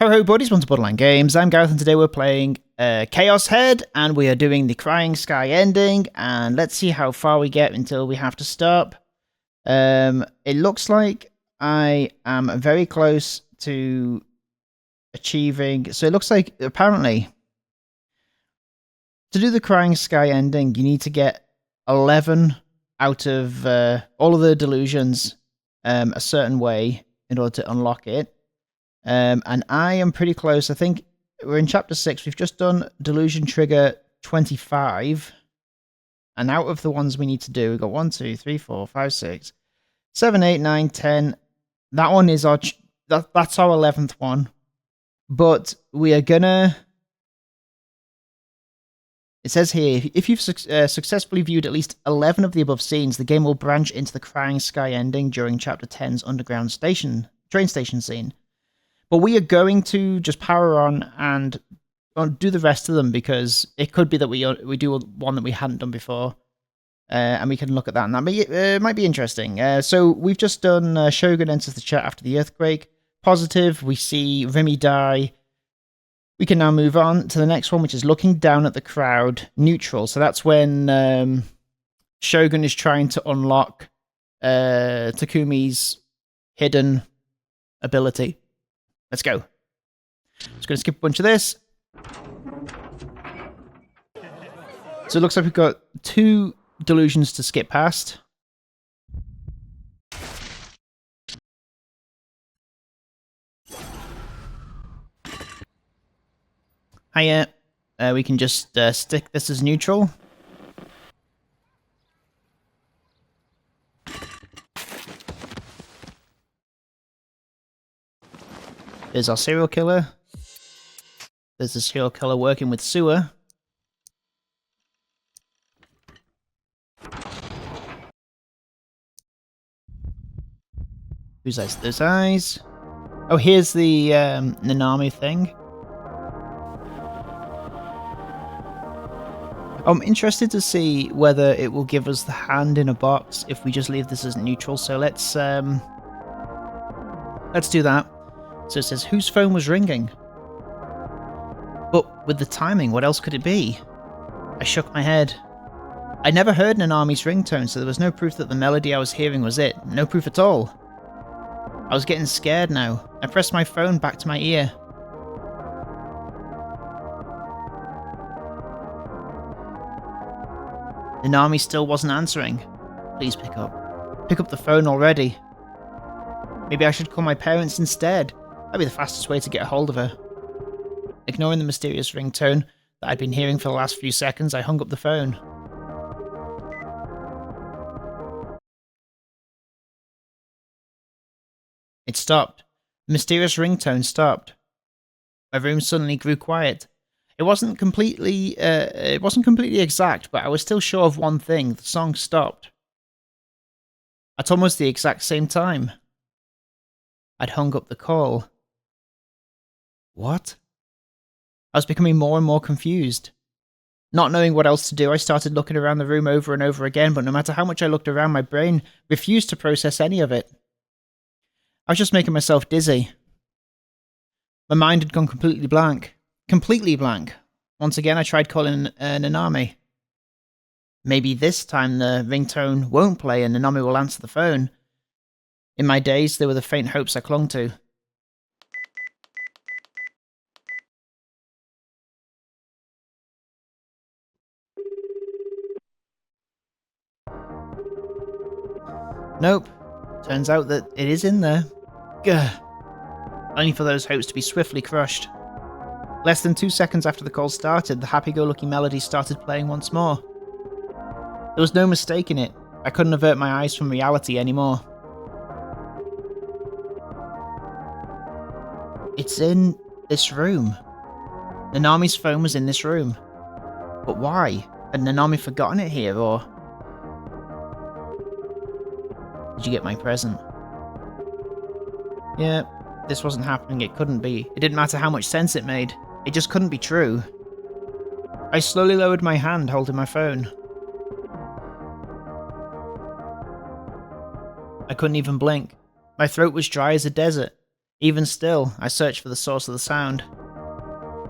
Ho ho buddies, welcome to Borderline Games. I'm Gareth and today we're playing Chaos Head and we are doing the Crying Sky ending, and let's see how far we get until we have to stop. It looks like I am very close to achieving, so it looks like apparently to do the Crying Sky ending you need to get 11 out of all of the delusions a certain way in order to unlock it. And I am pretty close. I think we're in chapter 6. We've just done delusion trigger 25. And out of the ones we need to do, we've got 1, 2, 3, 4, 5, 6, 7, 8, 9, 10. That one is our, that's our 11th one. But we are gonna, it says here, if you've successfully viewed at least 11 of the above scenes, the game will branch into the Crying Sky ending during chapter 10's underground train station scene. But we are going to just power on and do the rest of them because it could be that we do one that we hadn't done before, and we can look at that, and that might be interesting. So we've just done Shogun enters the chat after the earthquake. Positive, we see Remy die. We can now move on to the next one, which is looking down at the crowd. Neutral, so that's when Shogun is trying to unlock Takumi's hidden ability. Let's go. Just going to skip a bunch of this. So it looks like we've got 2 delusions to skip past. Hiya. We can just stick this as neutral. There's our serial killer. There's the serial killer working with Sewer. Whose eyes? Those eyes. Oh, here's the Nanami thing. I'm interested to see whether it will give us the hand in a box if we just leave this as neutral. So let's do that. So it says, whose phone was ringing? But with the timing, what else could it be? I shook my head. I never heard Nanami's ringtone, so there was no proof that the melody I was hearing was it. No proof at all. I was getting scared now. I pressed my phone back to my ear. Nanami still wasn't answering. Please pick up. Pick up the phone already. Maybe I should call my parents instead. That'd be the fastest way to get a hold of her. Ignoring the mysterious ringtone that I'd been hearing for the last few seconds, I hung up the phone. It stopped. The mysterious ringtone stopped. My room suddenly grew quiet. It wasn't completely exact, but I was still sure of one thing. The song stopped. At almost the exact same time. I'd hung up the call. What? I was becoming more and more confused. Not knowing what else to do, I started looking around the room over and over again, but no matter how much I looked around, my brain refused to process any of it. I was just making myself dizzy. My mind had gone completely blank. Completely blank. Once again, I tried calling Nanami. Maybe this time the ringtone won't play and Nanami will answer the phone. In my days, they were the faint hopes I clung to. Nope. Turns out that it is in there. Gah. Only for those hopes to be swiftly crushed. Less than 2 seconds after the call started, the happy-go-lucky melody started playing once more. There was no mistaking it. I couldn't avert my eyes from reality anymore. It's in this room. Nanami's phone was in this room. But why? Had Nanami forgotten it here, or... Did you get my present? Yeah, this wasn't happening, it couldn't be. It didn't matter how much sense it made. It just couldn't be true. I slowly lowered my hand holding my phone. I couldn't even blink. My throat was dry as a desert. Even still, I searched for the source of the sound.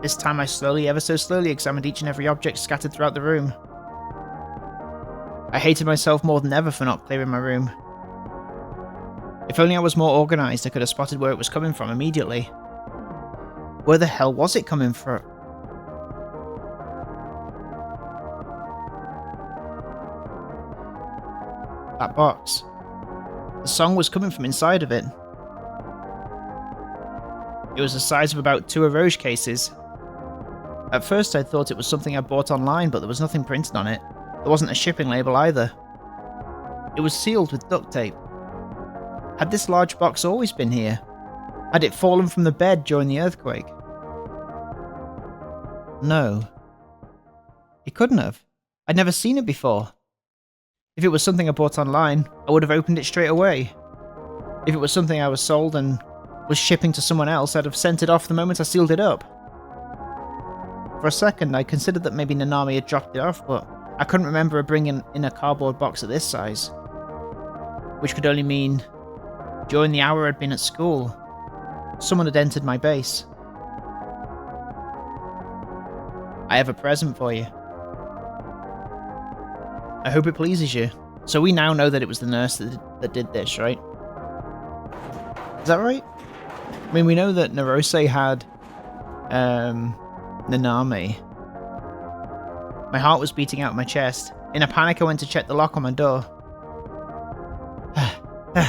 This time I slowly, ever so slowly, examined each and every object scattered throughout the room. I hated myself more than ever for not clearing my room. If only I was more organised, I could have spotted where it was coming from immediately. Where the hell was it coming from? That box. The song was coming from inside of it. It was the size of about 2 Eroge cases. At first I thought it was something I bought online, but there was nothing printed on it. There wasn't a shipping label either. It was sealed with duct tape. Had this large box always been here? Had it fallen from the bed during the earthquake? No. It couldn't have. I'd never seen it before. If it was something I bought online, I would have opened it straight away. If it was something I was sold and was shipping to someone else, I'd have sent it off the moment I sealed it up. For a second, I considered that maybe Nanami had dropped it off, but I couldn't remember her bringing in a cardboard box of this size. Which could only mean, during the hour I'd been at school, someone had entered my base. I have a present for you. I hope it pleases you. So we now know that it was the nurse that did this, right? Is that right? I mean, we know that Narose had Nanami. My heart was beating out of my chest. In a panic, I went to check the lock on my door. A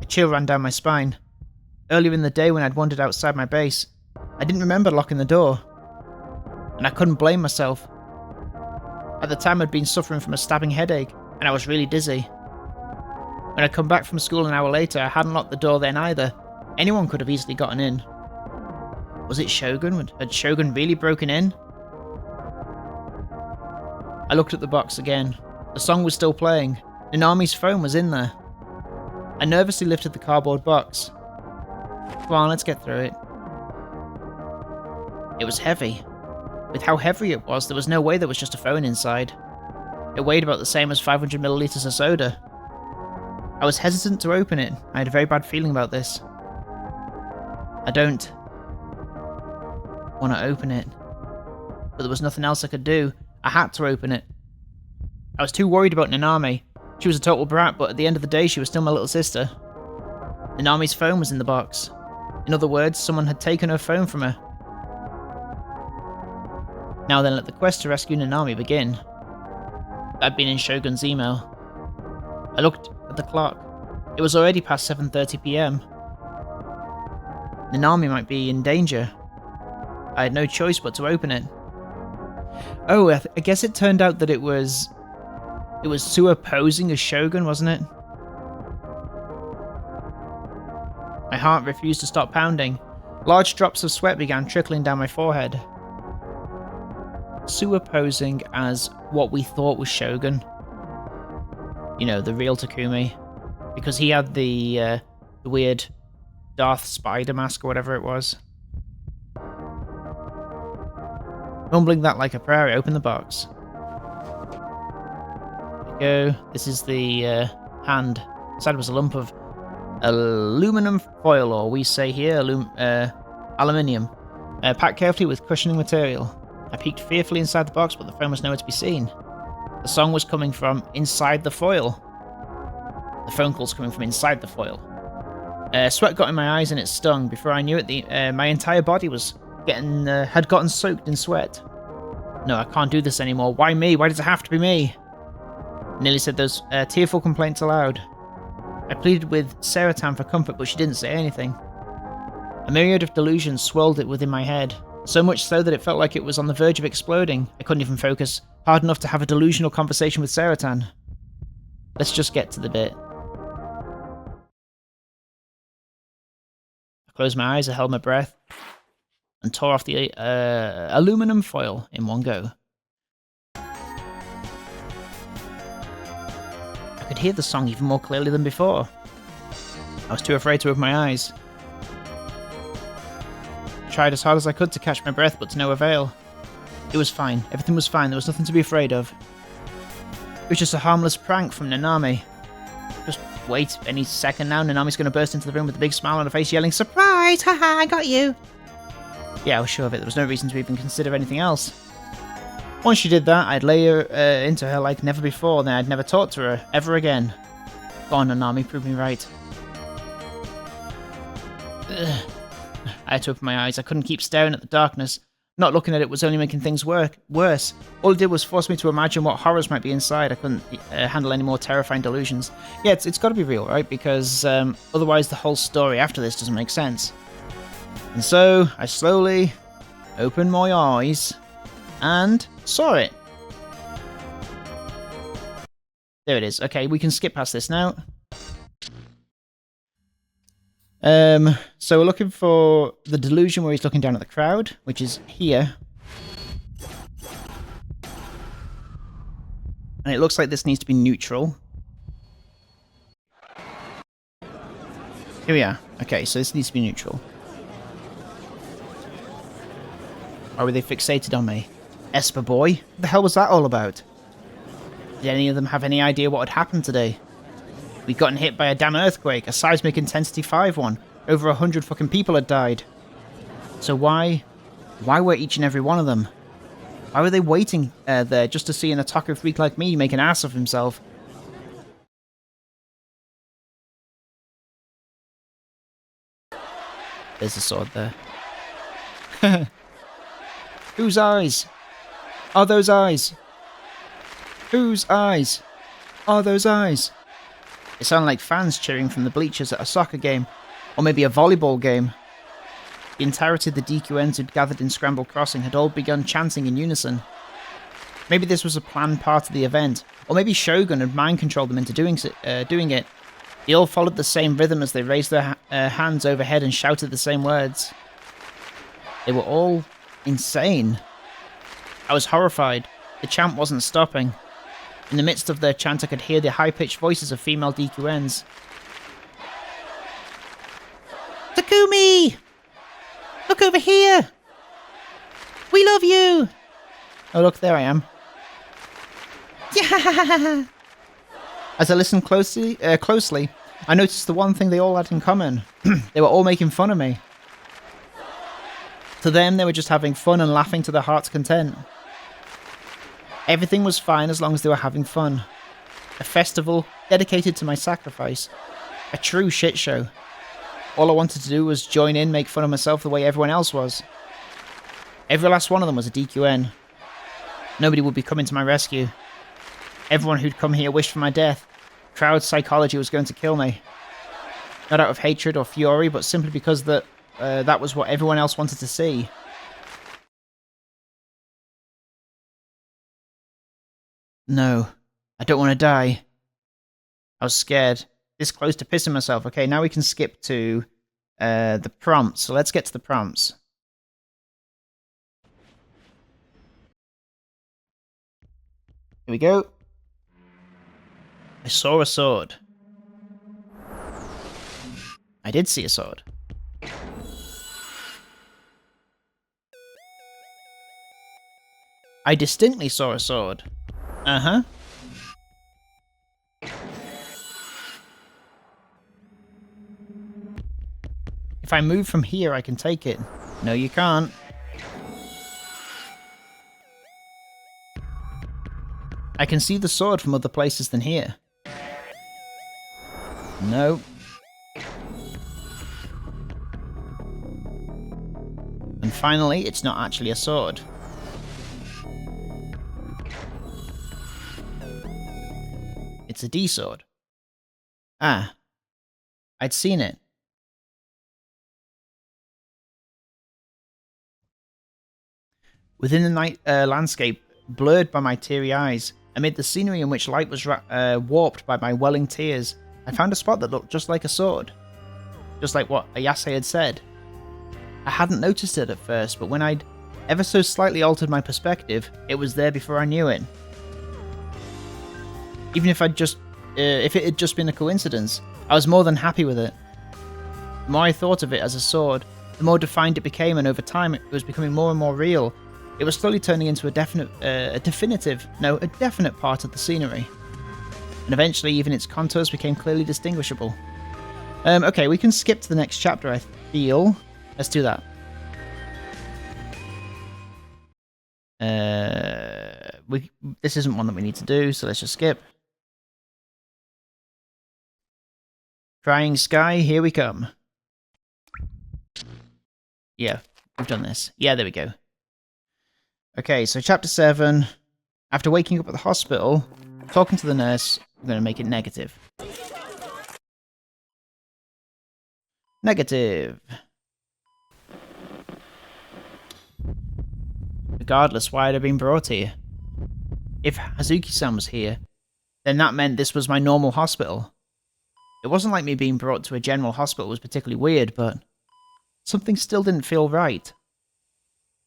chill ran down my spine. Earlier in the day when I'd wandered outside my base, I didn't remember locking the door. And I couldn't blame myself. At the time I'd been suffering from a stabbing headache, and I was really dizzy. When I'd come back from school an hour later, I hadn't locked the door then either. Anyone could have easily gotten in. Was it Shogun? Had Shogun really broken in? I looked at the box again. The song was still playing. Nanami's phone was in there. I nervously lifted the cardboard box. Come on, let's get through it. It was heavy. With how heavy it was, there was no way there was just a phone inside. It weighed about the same as 500 milliliters of soda. I was hesitant to open it. I had a very bad feeling about this. I don't want to open it. But there was nothing else I could do. I had to open it. I was too worried about Nanami. She was a total brat, but at the end of the day, she was still my little sister. Nanami's phone was in the box. In other words, someone had taken her phone from her. Now then, let the quest to rescue Nanami begin. That had been in Shogun's email. I looked at the clock. It was already past 7:30 PM. Nanami might be in danger. I had no choice but to open it. Oh, I guess it turned out that it was Sua posing as Shogun, wasn't it? My heart refused to stop pounding. Large drops of sweat began trickling down my forehead. Sua posing as what we thought was Shogun. You know, the real Takumi. Because he had the weird Darth spider mask or whatever it was. Mumbling that like a prayer, I opened the box. There we go. This is the hand. Inside was a lump of aluminum foil, or we say here aluminium, packed carefully with cushioning material. I peeked fearfully inside the box, but the phone was nowhere to be seen. The song was coming from inside the foil. The phone call's coming from inside the foil. Sweat got in my eyes and it stung. Before I knew it, my entire body was had gotten soaked in sweat. No, I can't do this anymore. Why me? Why does it have to be me? I nearly said those tearful complaints aloud. I pleaded with Saratan for comfort, but she didn't say anything. A myriad of delusions swirled it within my head, so much so that it felt like it was on the verge of exploding. I couldn't even focus hard enough to have a delusional conversation with Saratan. Let's just get to the bit. I closed my eyes, I held my breath, and tore off the aluminum foil in one go. I could hear the song even more clearly than before. I was too afraid to open my eyes. I tried as hard as I could to catch my breath, but to no avail. It was fine. Everything was fine. There was nothing to be afraid of. It was just a harmless prank from Nanami. Just wait any second now, Nanami's going to burst into the room with a big smile on her face, yelling, "Surprise! Haha, I got you!" Yeah, I was sure of it. There was no reason to even consider anything else. Once she did that, I'd lay her into her like never before, then I'd never talk to her ever again. Go on, Nanami, prove me right. Ugh. I had to open my eyes. I couldn't keep staring at the darkness. Not looking at it was only making things worse. All it did was force me to imagine what horrors might be inside. I couldn't handle any more terrifying delusions. Yeah, it's got to be real, right? Because otherwise the whole story after this doesn't make sense. And so, I slowly opened my eyes and saw it. There it is. Okay, we can skip past this now. So we're looking for the delusion where he's looking down at the crowd, which is here. And it looks like this needs to be neutral. Here we are. Okay, so this needs to be neutral. Why were they fixated on me? Esper boy? What the hell was that all about? Did any of them have any idea what had happened today? We'd gotten hit by a damn earthquake, a seismic intensity 5 one. Over 100 fucking people had died. So why were each and every one of them? Why were they waiting there just to see an otaku freak like me make an ass of himself? There's a sword there. Whose eyes? Are those eyes? Whose eyes? Are those eyes? It sounded like fans cheering from the bleachers at a soccer game, or maybe a volleyball game. The entirety of the DQNs who'd gathered in Scramble Crossing had all begun chanting in unison. Maybe this was a planned part of the event, or maybe Shogun had mind-controlled them into doing it. They all followed the same rhythm as they raised their hands overhead and shouted the same words. They were all insane. I was horrified. The chant wasn't stopping. In the midst of their chant, I could hear the high-pitched voices of female DQNs. Takumi! Look over here! We love you! Oh look, there I am. Yeah! As I listened closely, I noticed the one thing they all had in common. They were all making fun of me. To them, they were just having fun and laughing to their heart's content. Everything was fine as long as they were having fun. A festival dedicated to my sacrifice. A true shit show. All I wanted to do was join in, make fun of myself the way everyone else was. Every last one of them was a DQN. Nobody would be coming to my rescue. Everyone who'd come here wished for my death. Crowd psychology was going to kill me. Not out of hatred or fury, but simply because that was what everyone else wanted to see. No, I don't want to die. I was scared. This close to pissing myself. Okay, now we can skip to the prompts. So let's get to the prompts. Here we go. I saw a sword. I did see a sword. I distinctly saw a sword. Uh-huh. If I move from here, I can take it. No, you can't. I can see the sword from other places than here. No. And finally, it's not actually a sword. It's a D-sword. Ah. I'd seen it. Within the night landscape, blurred by my teary eyes, amid the scenery in which light was warped by my welling tears, I found a spot that looked just like a sword. Just like what Ayase had said. I hadn't noticed it at first, but when I'd ever so slightly altered my perspective, it was there before I knew it. Even if if it had just been a coincidence, I was more than happy with it. The more I thought of it as a sword, the more defined it became, and over time it was becoming more and more real. It was slowly turning into a definite part of the scenery. and eventually even its contours became clearly distinguishable. Okay, we can skip to the next chapter, I feel. Let's do that. This isn't one that we need to do, so let's just skip. Crying Sky, here we come. Yeah, we've done this. Yeah, there we go. Okay, so chapter 7. After waking up at the hospital, talking to the nurse, I'm going to make it negative. Negative. Regardless, why had I been brought here? If Hazuki-san was here, then that meant this was my normal hospital. It wasn't like me being brought to a general hospital was particularly weird, but something still didn't feel right.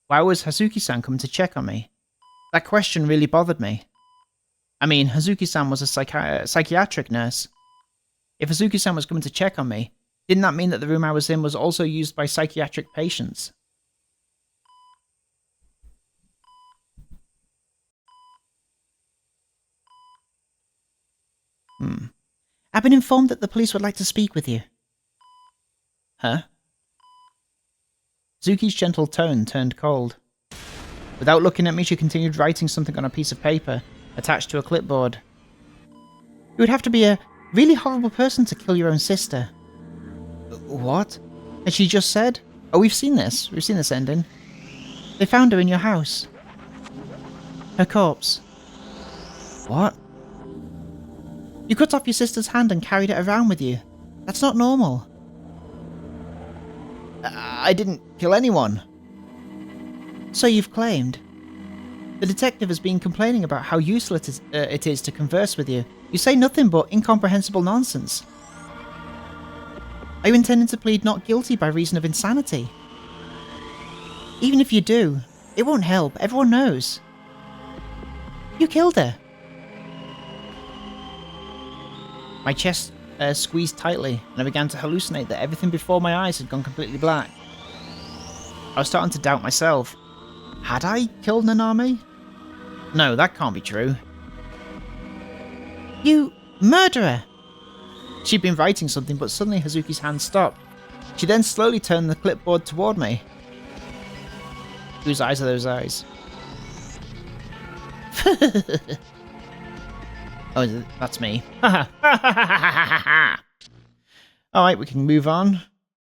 Why was Hazuki-san coming to check on me? That question really bothered me. I mean, Hazuki-san was a psychiatric nurse. If Hazuki-san was coming to check on me, didn't that mean that the room I was in was also used by psychiatric patients? I've been informed that the police would like to speak with you. Huh? Zuki's gentle tone turned cold. Without looking at me, she continued writing something on a piece of paper, attached to a clipboard. You would have to be a really horrible person to kill your own sister. What? Had she just said? Oh, we've seen this. We've seen this ending. They found her in your house. Her corpse. What? You cut off your sister's hand and carried it around with you. That's not normal. I didn't kill anyone. So you've claimed. The detective has been complaining about how useless it is to converse with you. You say nothing but incomprehensible nonsense. Are you intending to plead not guilty by reason of insanity? Even if you do, it won't help. Everyone knows. You killed her. My chest squeezed tightly, and I began to hallucinate that everything before my eyes had gone completely black. I was starting to doubt myself. Had I killed Nanami? No, that can't be true. You murderer! She'd been writing something, but suddenly Hazuki's hand stopped. She then slowly turned the clipboard toward me. Whose eyes are those eyes? Oh, that's me. Alright, we can move on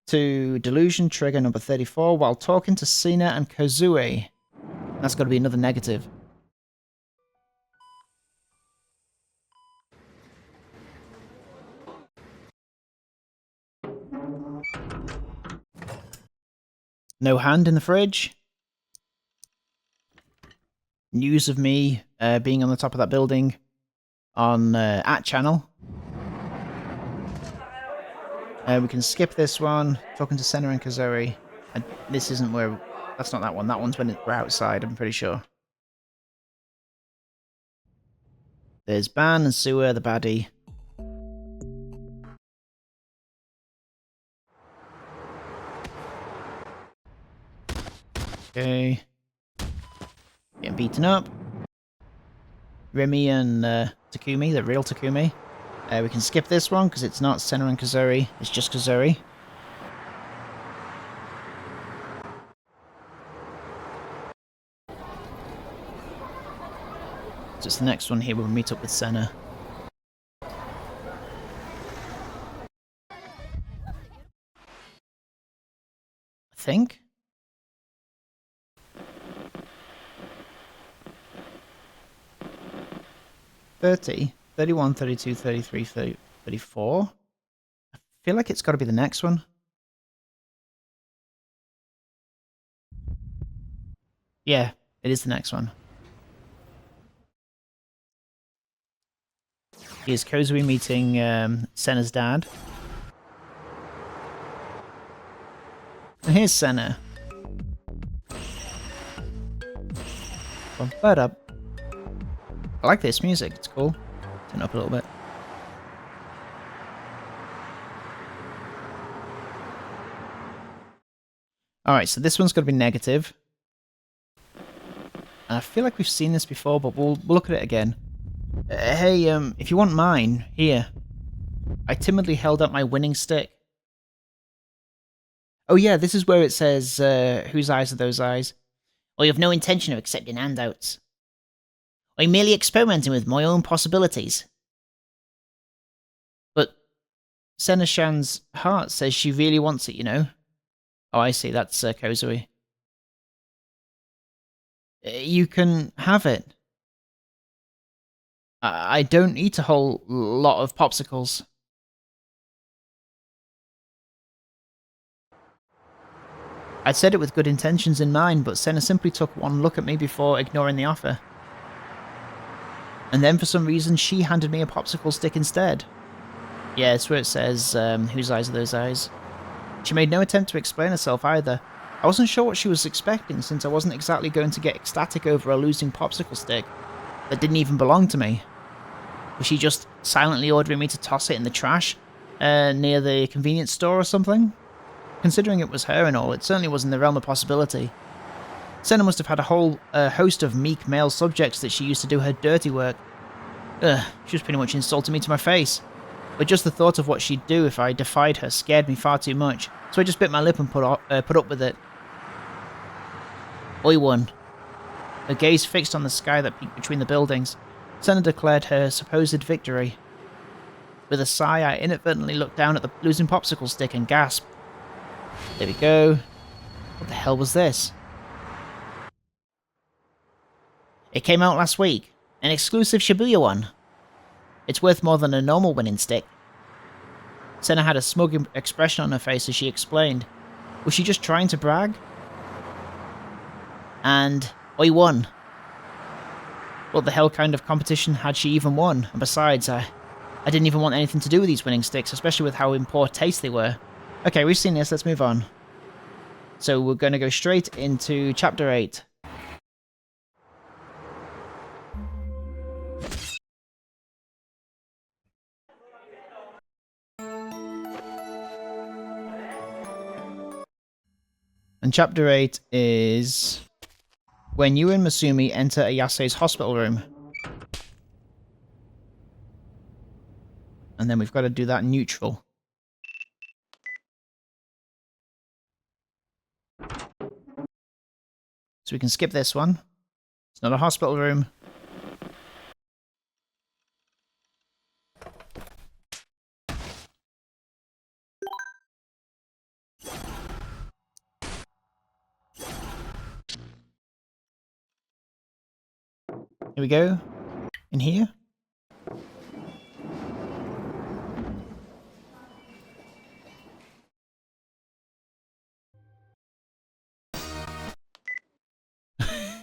to Delusion Trigger number 34 while talking to Sina and Kozue. That's got to be another negative. No hand in the fridge. News of me being on the top of that building on @channel. We can skip this one. Talking to Senna and Kozue. This isn't where... That's not that one. That one's when we're outside, I'm pretty sure. There's Ban and Suwa, the baddie. Okay. Getting beaten up. Remy and Takumi, the real Takumi. We can skip this one because it's not Senna and Kozue, it's just Kozue. So it's the next one here, we'll meet up with Senna. I think? $30, $31, $32, $33, $34. I feel like it's got to be the next one. Yeah, it is the next one. Here's Kozue meeting Senna's dad. And here's Senna. Bump up. I like this music, it's cool. Turn it up a little bit. Alright, so this one's going to be negative. And I feel like we've seen this before, but we'll look at it again. Hey, if you want mine, here. I timidly held up my winning stick. Oh yeah, this is where it says, whose eyes are those eyes? I have no intention of accepting handouts. I'm merely experimenting with my own possibilities. But Seneshan's heart says she really wants it, you know? Oh, I see, that's Kozui. You can have it. I don't eat a whole lot of popsicles. I'd said it with good intentions in mind, but Senna simply took one look at me before ignoring the offer. And then for some reason, she handed me a popsicle stick instead. Yeah, it's where it says, whose eyes are those eyes? She made no attempt to explain herself either. I wasn't sure what she was expecting, since I wasn't exactly going to get ecstatic over a losing popsicle stick that didn't even belong to me. Was she just silently ordering me to toss it in the trash near the convenience store or something? Considering it was her and all, it certainly was in the realm of possibility. Senna must have had a whole host of meek male subjects that she used to do her dirty work. She was pretty much insulting me to my face. But just the thought of what she'd do if I defied her scared me far too much, so I just bit my lip and put up with it. I won. Her gaze fixed on the sky that peeked between the buildings, Senna declared her supposed victory. With a sigh, I inadvertently looked down at the losing popsicle stick and gasped. There we go. What the hell was this? It came out last week. An exclusive Shibuya one. It's worth more than a normal winning stick. Senna had a smug expression on her face as she explained. Was she just trying to brag? And I won. What the hell kind of competition had she even won? And besides, I didn't even want anything to do with these winning sticks, especially with how in poor taste they were. Okay, we've seen this, let's move on. So we're going to go straight into Chapter 8. And Chapter 8 is when you and Masumi enter Ayase's hospital room. And then we've got to do that neutral. So we can skip this one. It's not a hospital room. Here we go. In here.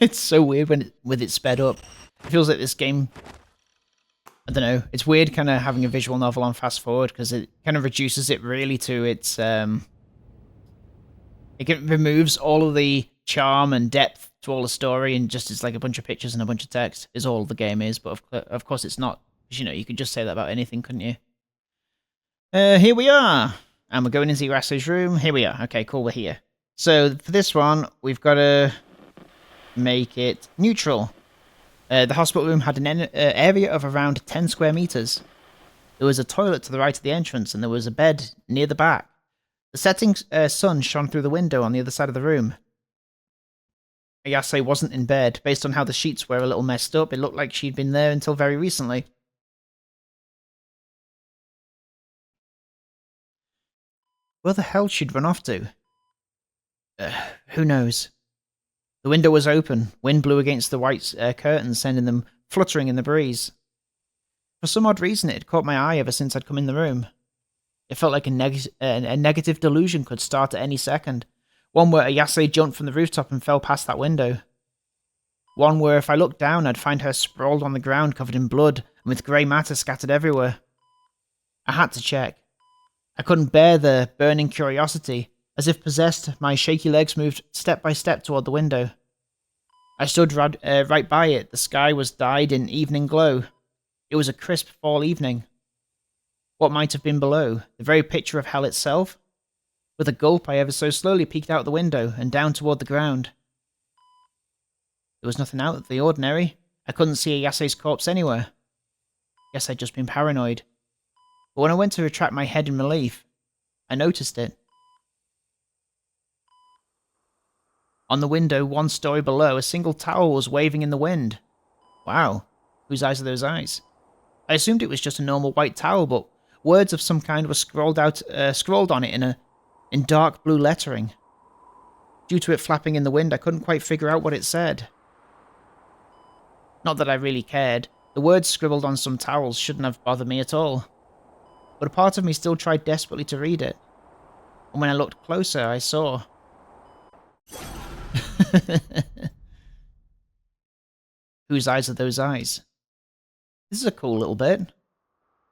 It's so weird with it sped up. It feels like this game, I don't know, it's weird kind of having a visual novel on fast forward because it kind of reduces it really to its, it removes all of the charm and depth to all the story and just it's like a bunch of pictures and a bunch of text is all the game is, but of course it's not. You know, you could just say that about anything, couldn't you? Here we are! And we're going into Irase's room. Here we are. Okay, cool, we're here. So for this one, we've got to make it neutral. The hospital room had an area of around 10 square meters. There was a toilet to the right of the entrance, and there was a bed near the back. The setting sun shone through the window on the other side of the room. Ayase wasn't in bed. Based on how the sheets were a little messed up, it looked like she'd been there until very recently. Where the hell she'd run off to? Who knows? The window was open. Wind blew against the white curtains, sending them fluttering in the breeze. For some odd reason, it had caught my eye ever since I'd come in the room. It felt like a negative delusion could start at any second. One where Ayase jumped from the rooftop and fell past that window. One where if I looked down, I'd find her sprawled on the ground covered in blood and with grey matter scattered everywhere. I had to check. I couldn't bear the burning curiosity. As if possessed, my shaky legs moved step by step toward the window. I stood right by it. The sky was dyed in evening glow. It was a crisp fall evening. What might have been below? The very picture of hell itself? With a gulp, I ever so slowly peeked out the window and down toward the ground. There was nothing out of the ordinary. I couldn't see Ayase's corpse anywhere. Guess I'd just been paranoid. But when I went to retract my head in relief, I noticed it. On the window, one story below, a single towel was waving in the wind. Wow, whose eyes are those eyes? I assumed it was just a normal white towel, but words of some kind were scrolled on it in dark blue lettering. Due to it flapping in the wind, I couldn't quite figure out what it said. Not that I really cared. The words scribbled on some towels shouldn't have bothered me at all. But a part of me still tried desperately to read it. And when I looked closer, I saw... Whose eyes are those eyes? This is a cool little bit.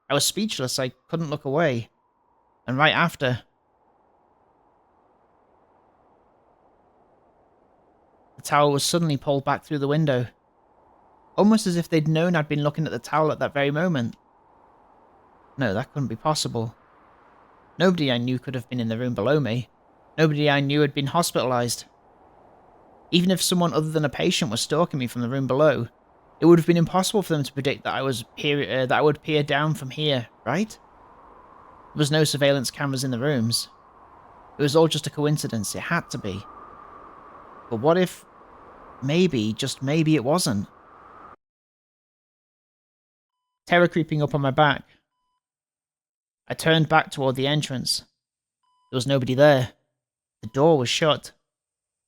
I was speechless, I couldn't look away. And right after... the towel was suddenly pulled back through the window. Almost as if they'd known I'd been looking at the towel at that very moment. No, that couldn't be possible. Nobody I knew could have been in the room below me. Nobody I knew had been hospitalized. Even if someone other than a patient was stalking me from the room below, it would have been impossible for them to predict that I would peer down from here, right? There was no surveillance cameras in the rooms. It was all just a coincidence. It had to be. But what if... maybe, just maybe it wasn't? Terror creeping up on my back. I turned back toward the entrance. There was nobody there. The door was shut.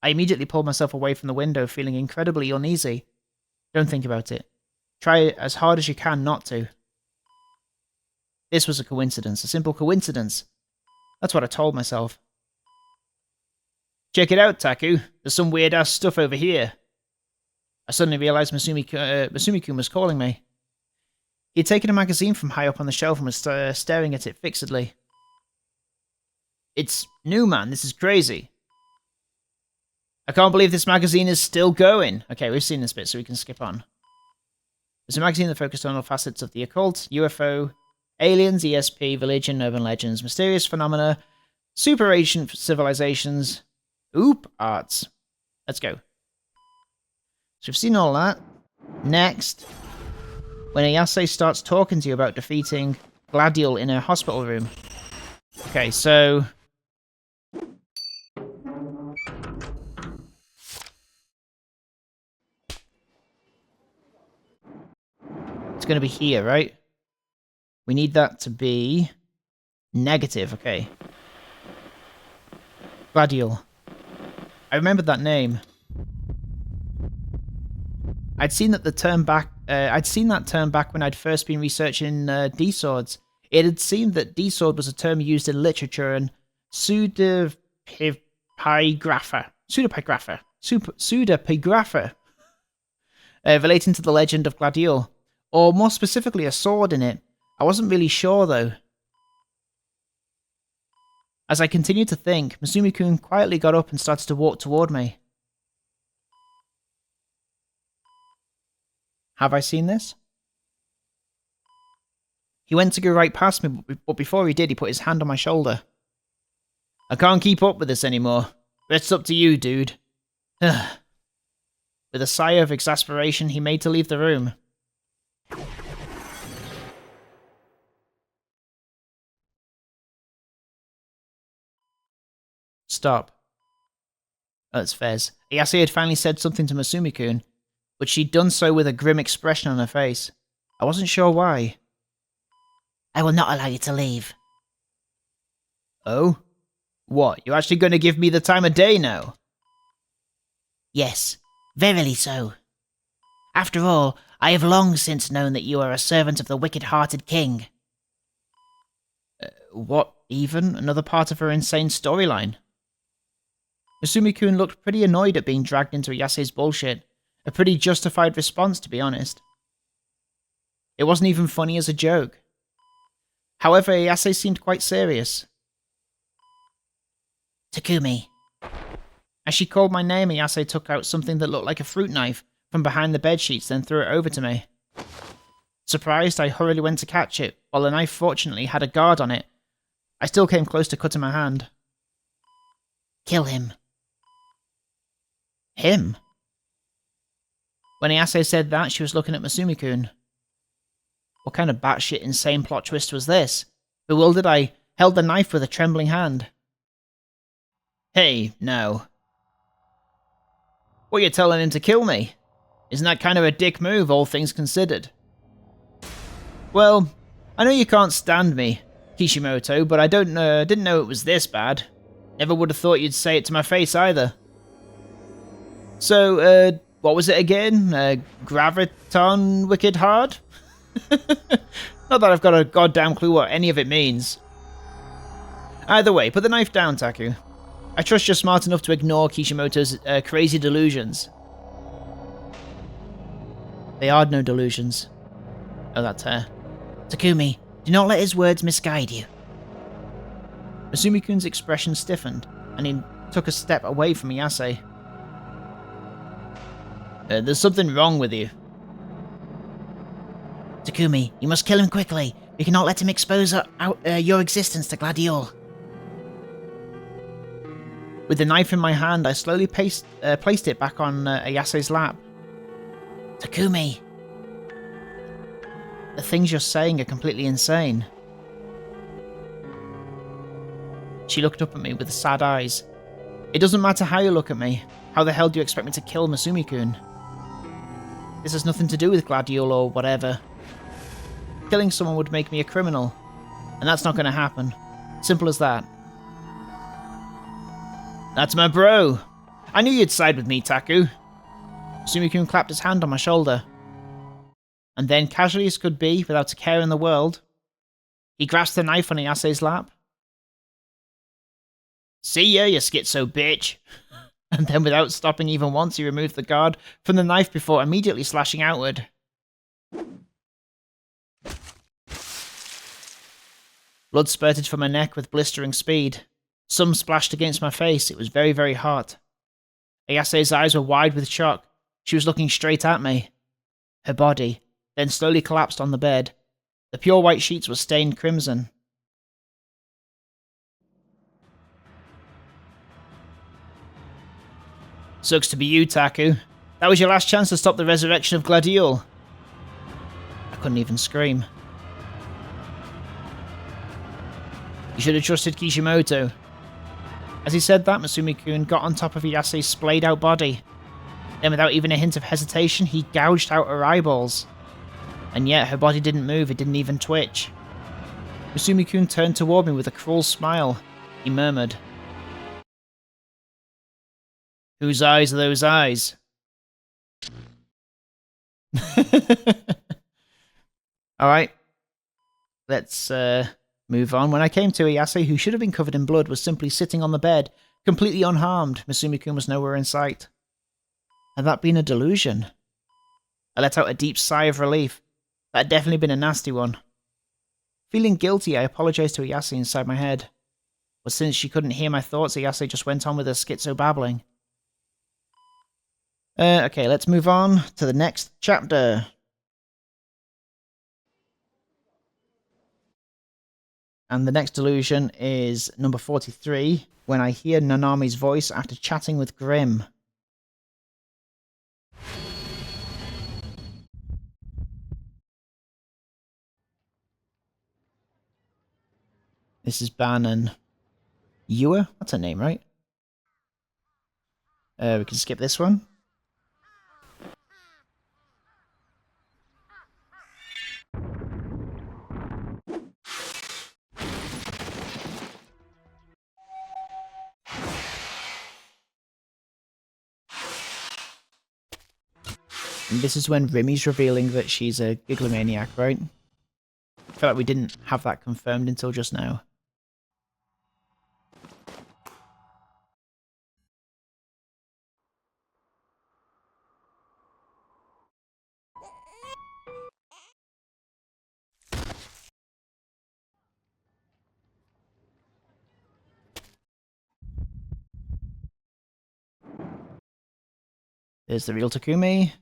I immediately pulled myself away from the window, feeling incredibly uneasy. Don't think about it. Try as hard as you can not to. This was a coincidence, a simple coincidence. That's what I told myself. Check it out, Taku. There's some weird-ass stuff over here. I suddenly realized Masumi-kun was calling me. He had taken a magazine from high up on the shelf and was staring at it fixedly. It's new, man. This is crazy. I can't believe this magazine is still going. Okay, we've seen this bit, so we can skip on. It's a magazine that focused on all facets of the occult, UFO, aliens, ESP, religion, urban legends, mysterious phenomena, super ancient civilizations, arts. Let's go. So we've seen all that. Next, when Ayase starts talking to you about defeating Gladiol in a hospital room. Okay, so... it's going to be here, right? We need that to be negative, okay. Gladiol. I remembered that name. I'd seen that term back when I'd first been researching D-swords. It had seemed that D-sword was a term used in literature and pseudepigrapha, relating to the legend of Gladiol, or more specifically a sword in it. I wasn't really sure though. As I continued to think, Masumi-kun quietly got up and started to walk toward me. Have I seen this? He went to go right past me, but before he did, he put his hand on my shoulder. I can't keep up with this anymore. It's up to you, dude. With a sigh of exasperation, he made to leave the room. Stop. Oh, that's Fez. Ayase had finally said something to Masumi-kun, but she'd done so with a grim expression on her face. I wasn't sure why. I will not allow you to leave. Oh? What, you're actually going to give me the time of day now? Yes, verily so. After all, I have long since known that you are a servant of the wicked-hearted king. What, even? Another part of her insane storyline? Masumi-kun looked pretty annoyed at being dragged into Ayase's bullshit. A pretty justified response, to be honest. It wasn't even funny as a joke. However, Ayase seemed quite serious. Takumi. As she called my name, Ayase took out something that looked like a fruit knife from behind the bedsheets, then threw it over to me. Surprised, I hurriedly went to catch it, while the knife fortunately had a guard on it. I still came close to cutting my hand. Kill him. Him? When Ayase said that, she was looking at Masumi-kun. What kind of batshit insane plot twist was this? Bewildered, I held the knife with a trembling hand. Hey, no. What, you're telling him to kill me? Isn't that kind of a dick move, all things considered? Well, I know you can't stand me, Kishimoto, but I didn't know it was this bad. Never would have thought you'd say it to my face either. So, what was it again? Graviton Wicked Hard? Not that I've got a goddamn clue what any of it means. Either way, put the knife down, Taku. I trust you're smart enough to ignore Kishimoto's crazy delusions. They are no delusions. Oh, that's her. Takumi, do not let his words misguide you. Masumi-kun's expression stiffened, and he took a step away from Ayase. There's something wrong with you. Takumi, you must kill him quickly. We cannot let him expose your existence to Gladiol. With the knife in my hand, I slowly placed it back on Ayase's lap. Takumi! The things you're saying are completely insane. She looked up at me with sad eyes. It doesn't matter how you look at me. How the hell do you expect me to kill Masumi-kun? This has nothing to do with Gladiol or whatever. Killing someone would make me a criminal, and that's not going to happen. Simple as that. That's my bro. I knew you'd side with me, Taku. Masumi-kun clapped his hand on my shoulder. And then, casually as could be, without a care in the world, he grasped the knife on Ayase's lap. See ya, you schizo bitch. And then, without stopping even once, he removed the guard from the knife before immediately slashing outward. Blood spurted from my neck with blistering speed. Some splashed against my face. It was very, very hot. Ayase's eyes were wide with shock. She was looking straight at me. Her body then slowly collapsed on the bed. The pure white sheets were stained crimson. Sucks to be you, Taku. That was your last chance to stop the resurrection of Gladiol. I couldn't even scream. You should have trusted Kishimoto. As he said that, Masumi-kun got on top of Ayase's splayed out body. Then, without even a hint of hesitation, he gouged out her eyeballs. And yet, her body didn't move, it didn't even twitch. Masumi-kun turned toward me with a cruel smile. He murmured, "Whose eyes are those eyes?" Alright. Let's move on. When I came to, Ayase, who should have been covered in blood, was simply sitting on the bed, completely unharmed. Masumi-kun was nowhere in sight. Had that been a delusion? I let out a deep sigh of relief. That had definitely been a nasty one. Feeling guilty, I apologized to Ayase inside my head. But since she couldn't hear my thoughts, Ayase just went on with her schizo babbling. Okay, let's move on to the next chapter. And the next delusion is number 43, when I hear Nanami's voice after chatting with Grim. This is Ban and Yua? That's her name, right? We can skip this one. And this is when Rimi's revealing that she's a Gigglomaniac, right? I feel like we didn't have that confirmed until just now. There's the real Takumi.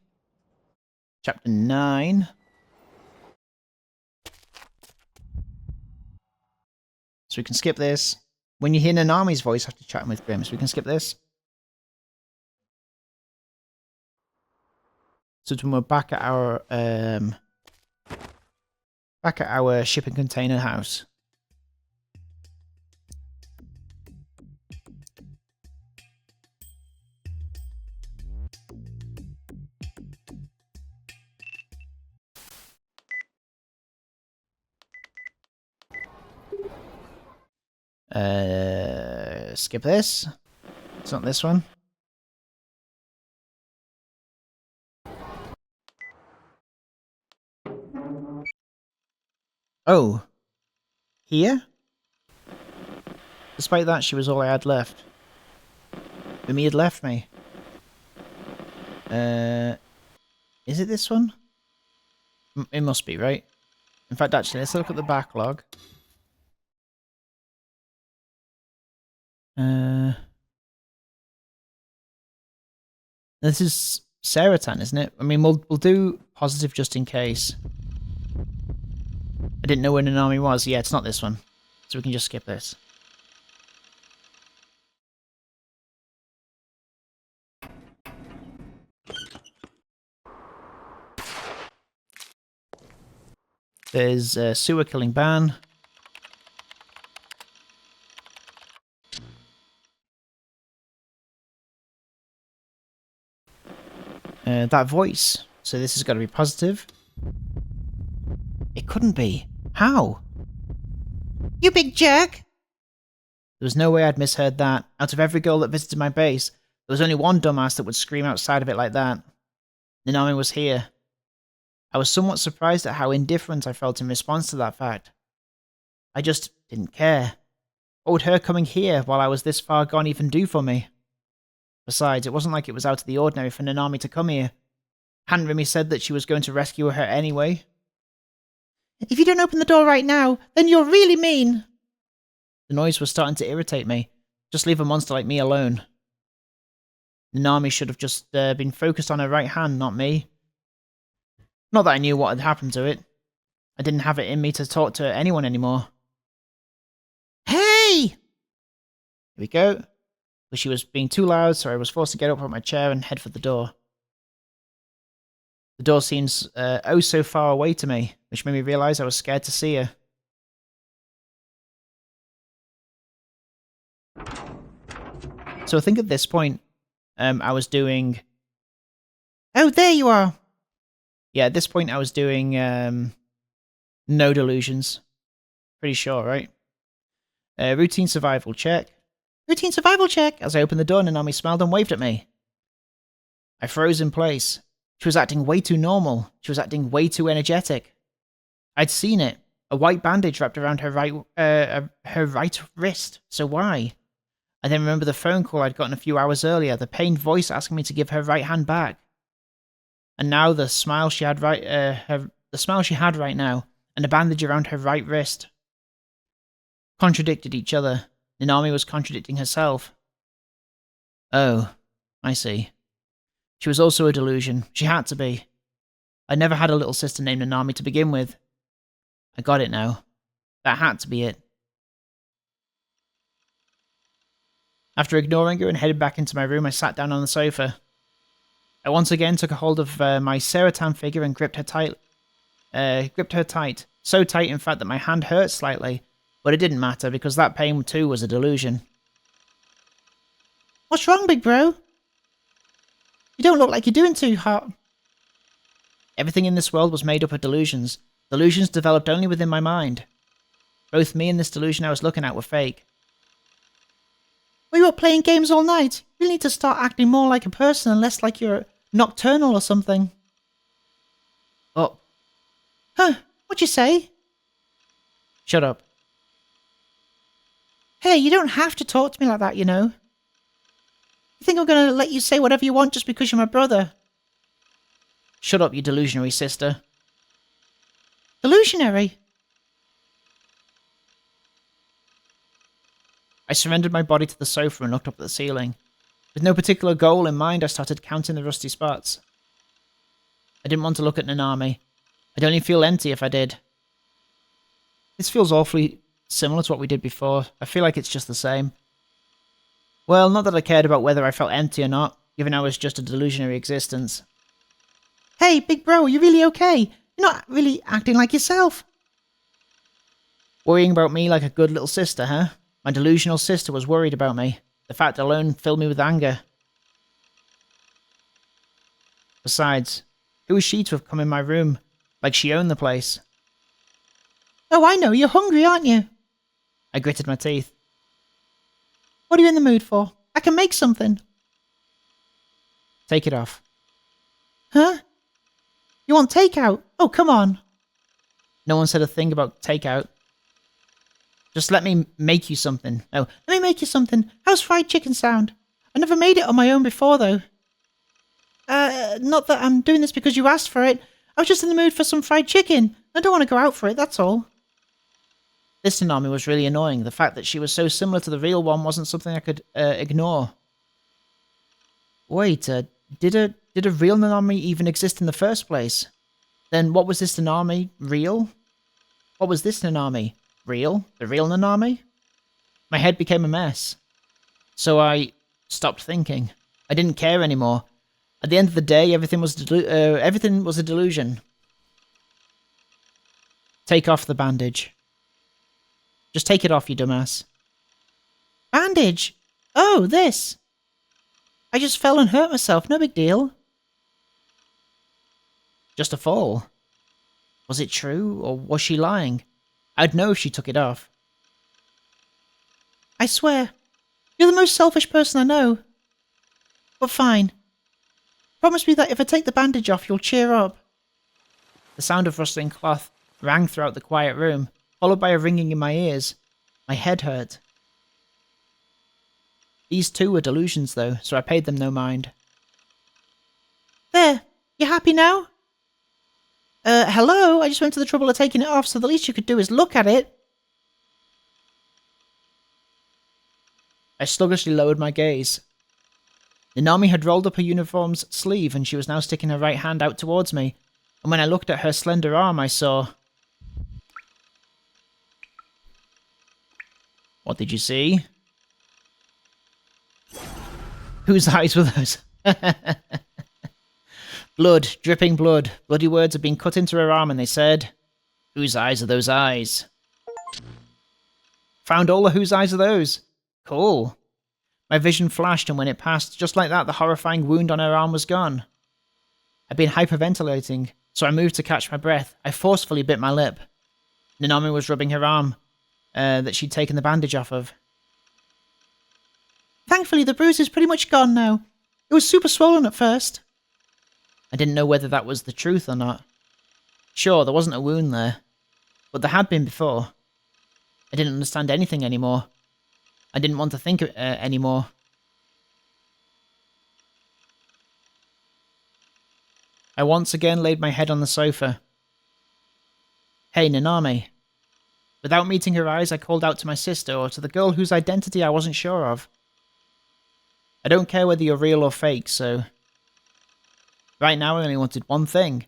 Chapter 9. So we can skip this. When you hear Nanami's voice after chatting with Grim, so we can skip this. So when we're back at our Back at our shipping container house. Skip this. It's not this one. Oh. Here? Despite that, she was all I had left. Umi had left me. Is it this one? It must be, right? In fact, actually, let's look at the backlog. This is Saratan, isn't it? I mean, we'll do positive just in case. I didn't know where Nanami was. Yeah, it's not this one. So we can just skip this. There's a sewer killing ban. That voice. So this has got to be positive. It couldn't be. How? You big jerk! There was no way I'd misheard that. Out of every girl that visited my base, there was only one dumbass that would scream outside of it like that. Nanami was here. I was somewhat surprised at how indifferent I felt in response to that fact. I just didn't care. What would her coming here while I was this far gone even do for me? Besides, it wasn't like it was out of the ordinary for Nanami to come here. Hadn't Rimi said that she was going to rescue her anyway? If you don't open the door right now, then you're really mean! The noise was starting to irritate me. Just leave a monster like me alone. Nanami should have just been focused on her right hand, not me. Not that I knew what had happened to it. I didn't have it in me to talk to anyone anymore. Hey! Here we go. But she was being too loud, so I was forced to get up from my chair and head for the door. The door seems oh so far away to me, which made me realise I was scared to see her. So I think at this point, I was doing... Oh, there you are! Yeah, at this point I was doing no delusions. Pretty sure, right? Routine survival check. Routine survival check! As I opened the door, Nanami smiled and waved at me. I froze in place. She was acting way too normal. She was acting way too energetic. I'd seen it. A white bandage wrapped around her right wrist. So why? I then remember the phone call I'd gotten a few hours earlier, the pained voice asking me to give her right hand back. And now the smile she had right now, and a bandage around her right wrist. Contradicted each other. Nanami was contradicting herself. Oh, I see. She was also a delusion. She had to be. I never had a little sister named Nanami to begin with. I got it now. That had to be it. After ignoring her and headed back into my room, I sat down on the sofa. I once again took a hold of my Saratan figure and gripped her tight. So tight, in fact, that my hand hurt slightly. But it didn't matter, because that pain too was a delusion. What's wrong, big bro? You don't look like you're doing too hot. Everything in this world was made up of delusions. Delusions developed only within my mind. Both me and this delusion I was looking at were fake. We were playing games all night. You need to start acting more like a person and less like you're nocturnal or something. Oh. Huh, what'd you say? Shut up. Hey, you don't have to talk to me like that, you know. You think I'm going to let you say whatever you want just because you're my brother? Shut up, you delusionary sister. Delusionary? I surrendered my body to the sofa and looked up at the ceiling. With no particular goal in mind, I started counting the rusty spots. I didn't want to look at Nanami. I'd only feel empty if I did. This feels awfully similar to what we did before. I feel like it's just the same. Well, not that I cared about whether I felt empty or not, given I was just a delusionary existence. Hey, big bro, are you really okay? You're not really acting like yourself. Worrying about me like a good little sister, huh? My delusional sister was worried about me. The fact alone filled me with anger. Besides, who was she to have come in my room, like she owned the place? Oh, I know, you're hungry, aren't you? I gritted my teeth. What are you in the mood for? I can make something. Take it off. Huh? You want takeout? Oh, come on. No one said a thing about takeout. Just let me make you something. Oh, let me make you something. How's fried chicken sound? I never made it on my own before, though. Not that I'm doing this because you asked for it. I was just in the mood for some fried chicken. I don't want to go out for it, that's all. This Nanami was really annoying. The fact that she was so similar to the real one wasn't something I could ignore. Wait, did a real Nanami even exist in the first place? Then what was this Nanami? Real? What was this Nanami? Real? The real Nanami? My head became a mess. So I stopped thinking. I didn't care anymore. At the end of the day, everything was a delusion. Take off the bandage. Just take it off, you dumbass. Bandage? Oh, this. I just fell and hurt myself, no big deal. Just a fall. Was it true, or was she lying? I'd know if she took it off. I swear, you're the most selfish person I know. But fine. Promise me that if I take the bandage off, you'll cheer up. The sound of rustling cloth rang throughout the quiet room, followed by a ringing in my ears. My head hurt. These two were delusions, though, so I paid them no mind. There, you happy now? Hello? I just went to the trouble of taking it off, so the least you could do is look at it. I sluggishly lowered my gaze. Nanami had rolled up her uniform's sleeve, and she was now sticking her right hand out towards me. And when I looked at her slender arm, I saw... What did you see? Whose eyes were those? Blood, dripping blood. Bloody words had been cut into her arm, and they said, "Whose eyes are those eyes?" Found all the whose eyes are those. Cool. My vision flashed, and when it passed, just like that, the horrifying wound on her arm was gone. I'd been hyperventilating, so I moved to catch my breath. I forcefully bit my lip. Nanami was rubbing her arm that she'd taken the bandage off of. Thankfully, the bruise is pretty much gone now. It was super swollen at first. I didn't know whether that was the truth or not. Sure, there wasn't a wound there, but there had been before. I didn't understand anything anymore. I didn't want to think anymore. I once again laid my head on the sofa. Hey, Nanami. Without meeting her eyes, I called out to my sister, or to the girl whose identity I wasn't sure of. I don't care whether you're real or fake, so... Right now, I only wanted one thing.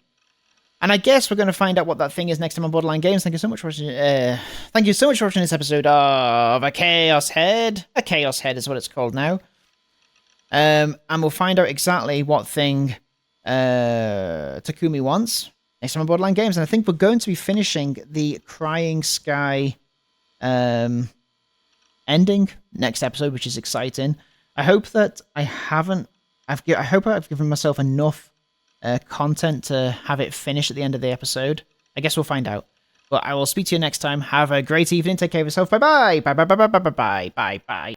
And I guess we're going to find out what that thing is next time on Borderline Games. Thank you so much for watching. Thank you so much for watching this episode of A Chaos Head. A Chaos Head is what it's called now. And we'll find out exactly what thing Takumi wants next time on Borderline Games. And I think we're going to be finishing the Crying Sky ending next episode, which is exciting. I hope that I hope I've given myself enough content to have it finish at the end of the episode. I guess we'll find out. But I will speak to you next time. Have a great evening. Take care of yourself. Bye-bye. Bye-bye. Bye-bye. Bye-bye. Bye-bye.